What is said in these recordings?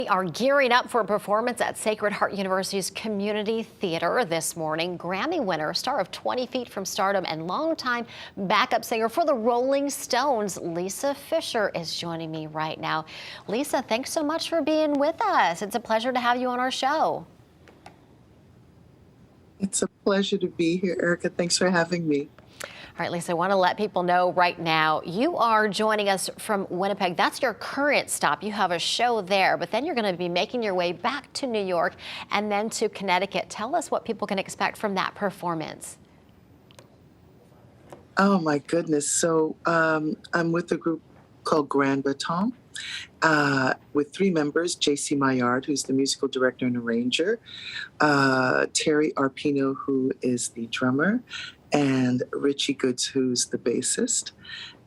We are gearing up for a performance at Sacred Heart University's Community Theater this morning. Grammy winner, star of 20 Feet from Stardom, and longtime backup singer for the Rolling Stones, Lisa Fischer, is joining me right now. Lisa, thanks so much for being with us. It's a pleasure to have you on our show. It's a pleasure to be here, Erica. Thanks for having me. All right, Lisa, I want to let people know right now, you are joining us from Winnipeg. That's your current stop. You have a show there, but then you're going to be making your way back to New York and then to Connecticut. Tell us what people can expect from that performance. Oh, my goodness. So I'm with a group called Grand Baton with three members, J.C. Maillard, who's the musical director and arranger, Terry Arpino, who is the drummer, and Richie Goods, who's the bassist.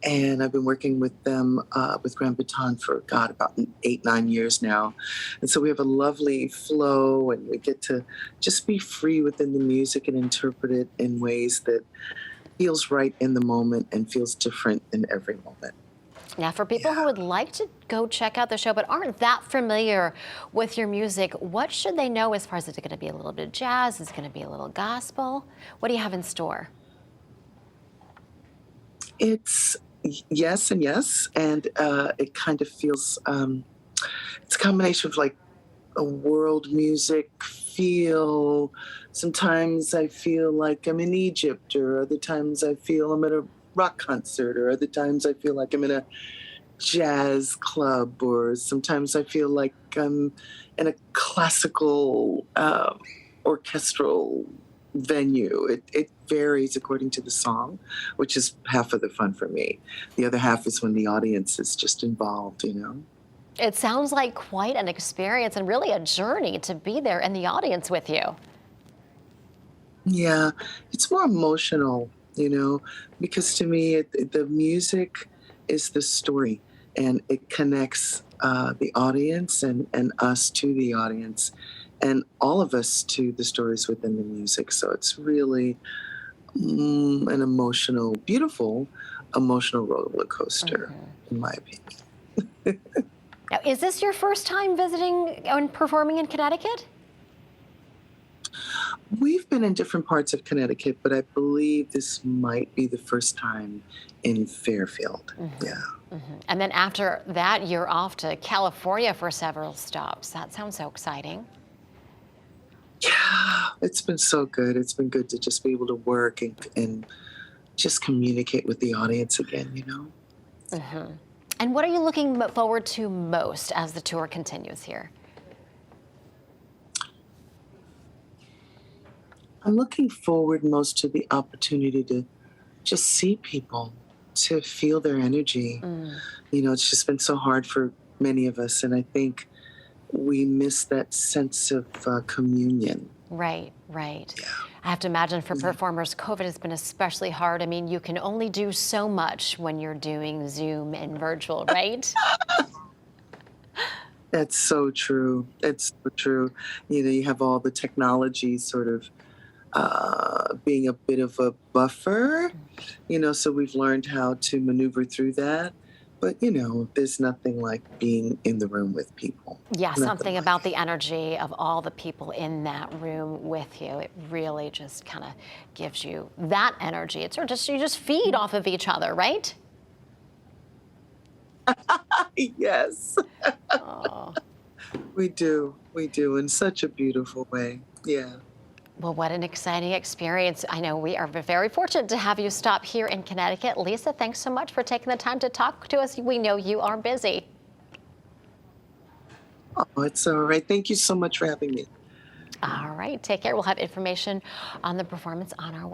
And I've been working with them, with Grand Baton for, about 8-9 years now. And so we have a lovely flow, and we get to just be free within the music and interpret it in ways that feels right in the moment and feels different in every moment. Now, for people who would like to go check out the show but aren't that familiar with your music, what should they know as far as, is it going to be a little bit of jazz? Is it going to be a little gospel? What do you have in store? It's yes and yes, and it kind of feels, it's a combination of like a world music feel. Sometimes I feel like I'm in Egypt, or other times I feel I'm at a rock concert, or other times I feel like I'm in a jazz club, or sometimes I feel like I'm in a classical orchestral venue. It varies according to the song, which is half of the fun for me. The other half is when the audience is just involved, you know. It sounds like quite an experience and really a journey to be there in the audience with you. Yeah, it's more emotional, you know, because to me, the music is the story, and it connects the audience and us to the audience, and all of us to the stories within the music. So it's really an emotional, beautiful, emotional roller coaster, in my opinion. Now, is this your first time visiting and performing in Connecticut? We've been in different parts of Connecticut, but I believe this might be the first time in Fairfield. Yeah. And then after that, you're off to California for several stops. That sounds so exciting. Yeah, it's been so good. It's been good to just be able to work and just communicate with the audience again, you know? And what are you looking forward to most as the tour continues here? I'm looking forward most to the opportunity to just see people, to feel their energy. You know, it's just been so hard for many of us, and I think we miss that sense of communion. Right. Yeah. I have to imagine for performers, COVID has been especially hard. I mean, you can only do so much when you're doing Zoom and virtual, right? That's so true. It's so true. You know, you have all the technology sort of being a bit of a buffer, you know, so we've learned how to maneuver through that. But, you know, there's nothing like being in the room with people. Yeah, Nothing something like about it. the energy of all the people in that room with you. It really just kind of gives you that energy. It's sort of just, you just feed off of each other, right? Yes, Oh. we do. We do in such a beautiful way. Yeah. Well, what an exciting experience. I know we are very fortunate to have you stop here in Connecticut. Lisa, thanks so much for taking the time to talk to us. We know you are busy. Oh, it's all right. Thank you so much for having me. All right, take care. We'll have information on the performance on our